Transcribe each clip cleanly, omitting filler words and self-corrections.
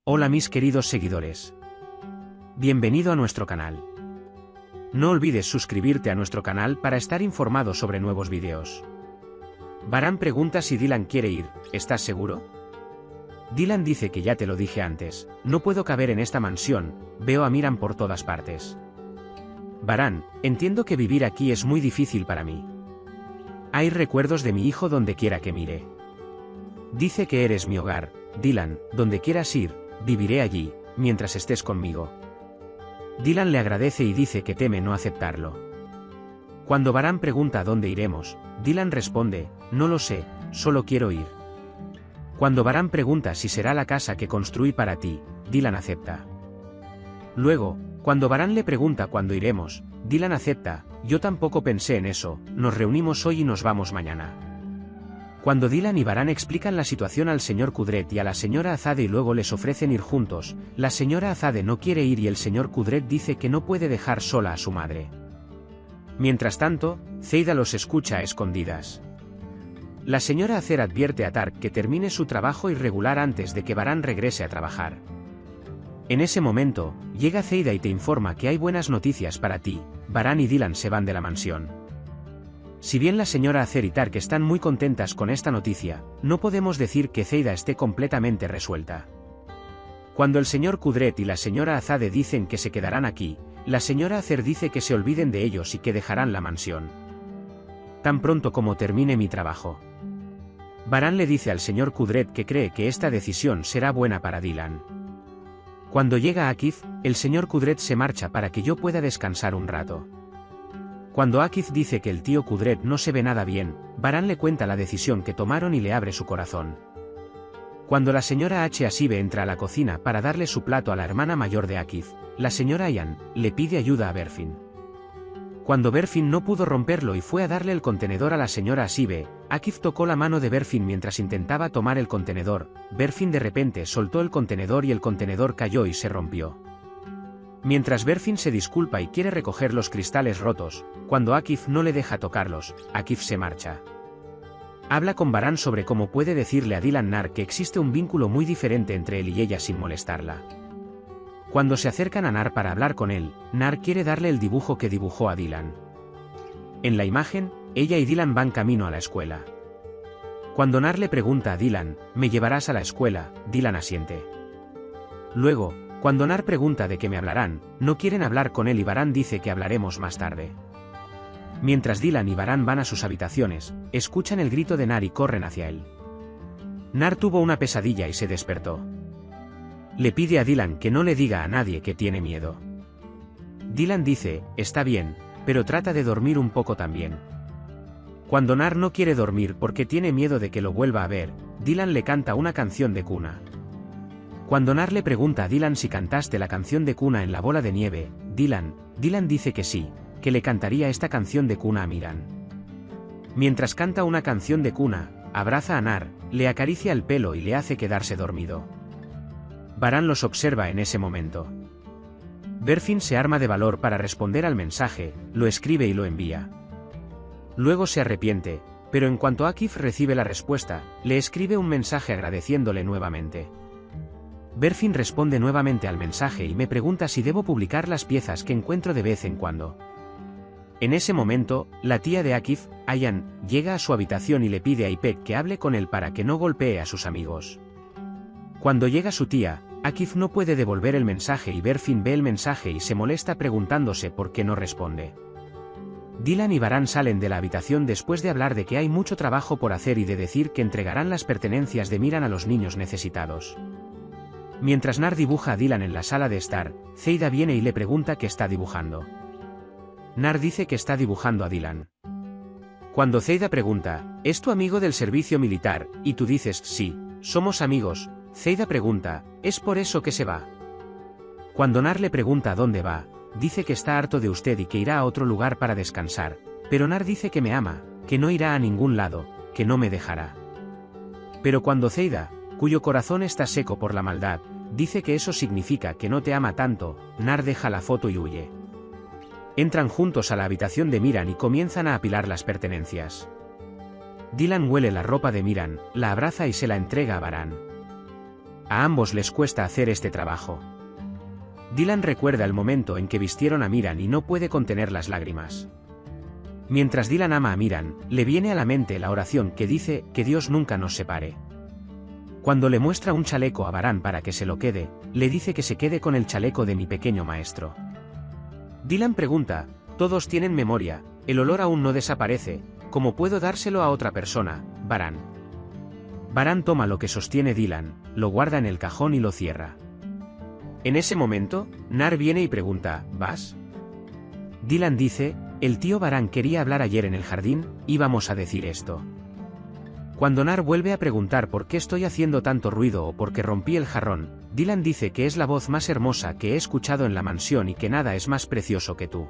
Hola mis queridos seguidores. Bienvenido a nuestro canal. No olvides suscribirte a nuestro canal para estar informado sobre nuevos vídeos. Varane pregunta si Dylan quiere ir, ¿estás seguro? Dylan dice que ya te lo dije antes, no puedo caber en esta mansión, veo a Miran por todas partes. Varane, entiendo que vivir aquí es muy difícil para mí. Hay recuerdos de mi hijo donde quiera que mire. Dice que eres mi hogar, Dylan, donde quieras ir, viviré allí, mientras estés conmigo. Dylan le agradece y dice que teme no aceptarlo. Cuando Varane pregunta a dónde iremos, Dylan responde, no lo sé, solo quiero ir. Cuando Varane pregunta si será la casa que construí para ti, Dylan acepta. Luego, cuando Varane le pregunta cuándo iremos, Dylan acepta, yo tampoco pensé en eso, nos reunimos hoy y nos vamos mañana. Cuando Dylan y Varane explican la situación al señor Kudret y a la señora Azade y luego les ofrecen ir juntos, la señora Azade no quiere ir y el señor Kudret dice que no puede dejar sola a su madre. Mientras tanto, Zeida los escucha a escondidas. La señora Azer advierte a Tark que termine su trabajo irregular antes de que Varane regrese a trabajar. En ese momento, llega Zeida y te informa que hay buenas noticias para ti, Varane y Dylan se van de la mansión. Si bien la señora Azer y Tark están muy contentas con esta noticia, no podemos decir que Zeida esté completamente resuelta. Cuando el señor Kudret y la señora Azade dicen que se quedarán aquí, la señora Azer dice que se olviden de ellos y que dejarán la mansión. Tan pronto como termine mi trabajo. Varane le dice al señor Kudret que cree que esta decisión será buena para Dylan. Cuando llega Akif, el señor Kudret se marcha para que yo pueda descansar un rato. Cuando Akif dice que el tío Kudret no se ve nada bien, Varane le cuenta la decisión que tomaron y le abre su corazón. Cuando la señora Asibe entra a la cocina para darle su plato a la hermana mayor de Akif, la señora Ayan le pide ayuda a Berfin. Cuando Berfin no pudo romperlo y fue a darle el contenedor a la señora Asibe, Akif tocó la mano de Berfin mientras intentaba tomar el contenedor. Berfin de repente soltó el contenedor y el contenedor cayó y se rompió. Mientras Berfin se disculpa y quiere recoger los cristales rotos, cuando Akif no le deja tocarlos, Akif se marcha. Habla con Varane sobre cómo puede decirle a Dylan Nar que existe un vínculo muy diferente entre él y ella sin molestarla. Cuando se acercan a Nar para hablar con él, Nar quiere darle el dibujo que dibujó a Dylan. En la imagen, ella y Dylan van camino a la escuela. Cuando Nar le pregunta a Dylan, ¿me llevarás a la escuela?, Dylan asiente. Luego, cuando Nar pregunta de qué me hablarán, no quieren hablar con él y Varane dice que hablaremos más tarde. Mientras Dylan y Varane van a sus habitaciones, escuchan el grito de Nar y corren hacia él. Nar tuvo una pesadilla y se despertó. Le pide a Dylan que no le diga a nadie que tiene miedo. Dylan dice, está bien, pero trata de dormir un poco también. Cuando Nar no quiere dormir porque tiene miedo de que lo vuelva a ver, Dylan le canta una canción de cuna. Cuando Nar le pregunta a Dylan si cantaste la canción de cuna en la bola de nieve, Dylan dice que sí, que le cantaría esta canción de cuna a Miran. Mientras canta una canción de cuna, abraza a Nar, le acaricia el pelo y le hace quedarse dormido. Varane los observa en ese momento. Berfin se arma de valor para responder al mensaje, lo escribe y lo envía. Luego se arrepiente, pero en cuanto Akif recibe la respuesta, le escribe un mensaje agradeciéndole nuevamente. Berfin responde nuevamente al mensaje y me pregunta si debo publicar las piezas que encuentro de vez en cuando. En ese momento, la tía de Akif, Ayan, llega a su habitación y le pide a Ipek que hable con él para que no golpee a sus amigos. Cuando llega su tía, Akif no puede devolver el mensaje y Berfin ve el mensaje y se molesta preguntándose por qué no responde. Dylan y Varane salen de la habitación después de hablar de que hay mucho trabajo por hacer y de decir que entregarán las pertenencias de Miran a los niños necesitados. Mientras Nar dibuja a Dylan en la sala de estar, Zeida viene y le pregunta qué está dibujando. Nar dice que está dibujando a Dylan. Cuando Zeida pregunta, ¿es tu amigo del servicio militar?, y tú dices sí, somos amigos, Zeida pregunta, ¿es por eso que se va? Cuando Nar le pregunta a dónde va, dice que está harto de usted y que irá a otro lugar para descansar, pero Nar dice que me ama, que no irá a ningún lado, que no me dejará. Pero cuando Zeida, cuyo corazón está seco por la maldad, dice que eso significa que no te ama tanto, Nar deja la foto y huye. Entran juntos a la habitación de Miran y comienzan a apilar las pertenencias. Dylan huele la ropa de Miran, la abraza y se la entrega a Varane. A ambos les cuesta hacer este trabajo. Dylan recuerda el momento en que vistieron a Miran y no puede contener las lágrimas. Mientras Dylan ama a Miran, le viene a la mente la oración que dice que Dios nunca nos separe. Cuando le muestra un chaleco a Baran para que se lo quede, le dice que se quede con el chaleco de mi pequeño maestro. Dylan pregunta, todos tienen memoria, el olor aún no desaparece, ¿cómo puedo dárselo a otra persona, Baran? Baran toma lo que sostiene Dylan, lo guarda en el cajón y lo cierra. En ese momento, Nar viene y pregunta, ¿vas? Dylan dice, el tío Baran quería hablar ayer en el jardín, íbamos a decir esto. Cuando Nar vuelve a preguntar por qué estoy haciendo tanto ruido o por qué rompí el jarrón, Dylan dice que es la voz más hermosa que he escuchado en la mansión y que nada es más precioso que tú.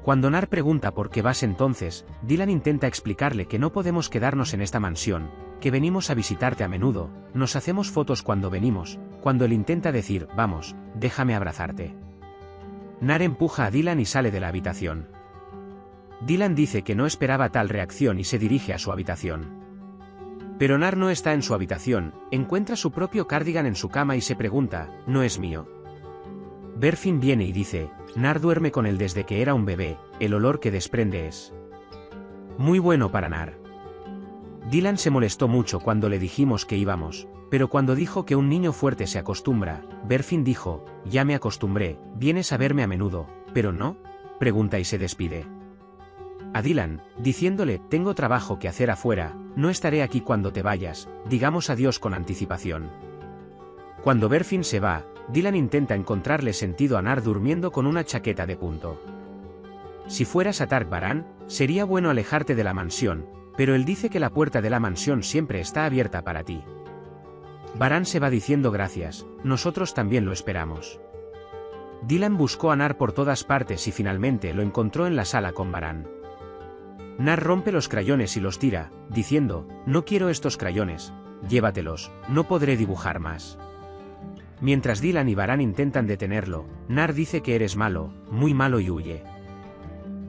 Cuando Nar pregunta por qué vas entonces, Dylan intenta explicarle que no podemos quedarnos en esta mansión, que venimos a visitarte a menudo, nos hacemos fotos cuando venimos, cuando él intenta decir, vamos, déjame abrazarte. Nar empuja a Dylan y sale de la habitación. Dylan dice que no esperaba tal reacción y se dirige a su habitación. Pero Nar no está en su habitación, encuentra su propio cardigan en su cama y se pregunta, ¿no es mío? Berfin viene y dice, Nar duerme con él desde que era un bebé, el olor que desprende es muy bueno para Nar. Dylan se molestó mucho cuando le dijimos que íbamos, pero cuando dijo que un niño fuerte se acostumbra, Berfin dijo, ya me acostumbré, vienes a verme a menudo, ¿pero no? Pregunta y se despide. A Dylan, diciéndole, tengo trabajo que hacer afuera, no estaré aquí cuando te vayas, digamos adiós con anticipación. Cuando Berfin se va, Dylan intenta encontrarle sentido a Nar durmiendo con una chaqueta de punto. Si fueras a Tark Baran, sería bueno alejarte de la mansión, pero él dice que la puerta de la mansión siempre está abierta para ti. Baran se va diciendo gracias, nosotros también lo esperamos. Dylan buscó a Nar por todas partes y finalmente lo encontró en la sala con Baran. Nar rompe los crayones y los tira, diciendo, no quiero estos crayones, llévatelos, no podré dibujar más. Mientras Dylan y Baran intentan detenerlo, Nar dice que eres malo, muy malo y huye.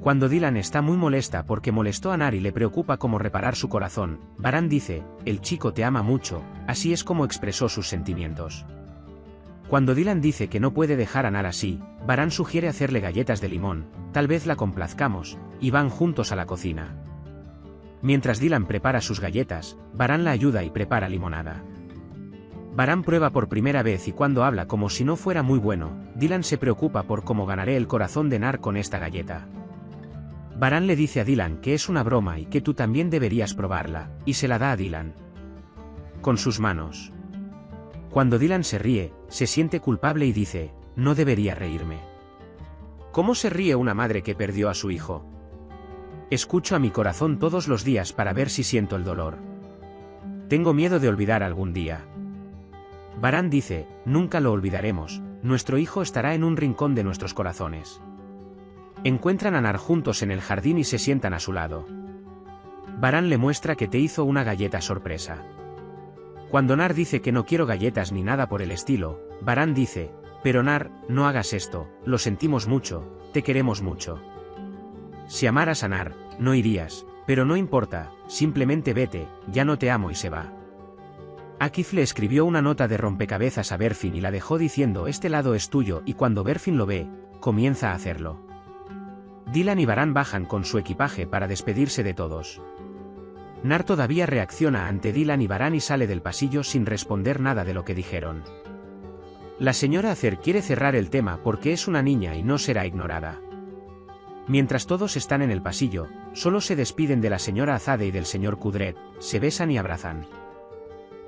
Cuando Dylan está muy molesta porque molestó a Nar y le preocupa cómo reparar su corazón, Baran dice, el chico te ama mucho, así es como expresó sus sentimientos. Cuando Dylan dice que no puede dejar a Nar así, Baran sugiere hacerle galletas de limón, tal vez la complazcamos, y van juntos a la cocina. Mientras Dylan prepara sus galletas, Baran la ayuda y prepara limonada. Baran prueba por primera vez y cuando habla como si no fuera muy bueno, Dylan se preocupa por cómo ganaré el corazón de Nar con esta galleta. Baran le dice a Dylan que es una broma y que tú también deberías probarla, y se la da a Dylan. Con sus manos. Cuando Dylan se ríe, se siente culpable y dice, no debería reírme. ¿Cómo se ríe una madre que perdió a su hijo? Escucho a mi corazón todos los días para ver si siento el dolor. Tengo miedo de olvidar algún día. Baran dice, nunca lo olvidaremos, nuestro hijo estará en un rincón de nuestros corazones. Encuentran a Nar juntos en el jardín y se sientan a su lado. Baran le muestra que te hizo una galleta sorpresa. Cuando Nar dice que no quiero galletas ni nada por el estilo, Baran dice, pero Nar, no hagas esto, lo sentimos mucho, te queremos mucho. Si amaras a Nar, no irías, pero no importa, simplemente vete, ya no te amo y se va. Akif le escribió una nota de rompecabezas a Berfin y la dejó diciendo este lado es tuyo y cuando Berfin lo ve, comienza a hacerlo. Dylan y Baran bajan con su equipaje para despedirse de todos. Nar todavía reacciona ante Dylan y Baran y sale del pasillo sin responder nada de lo que dijeron. La señora Acer quiere cerrar el tema porque es una niña y no será ignorada. Mientras todos están en el pasillo, solo se despiden de la señora Azade y del señor Kudret, se besan y abrazan.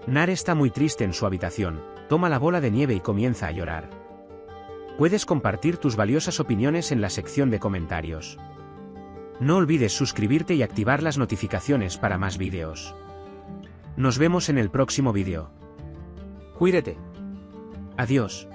Nar está muy triste en su habitación, toma la bola de nieve y comienza a llorar. Puedes compartir tus valiosas opiniones en la sección de comentarios. No olvides suscribirte y activar las notificaciones para más vídeos. Nos vemos en el próximo vídeo. Cuídate. Adiós.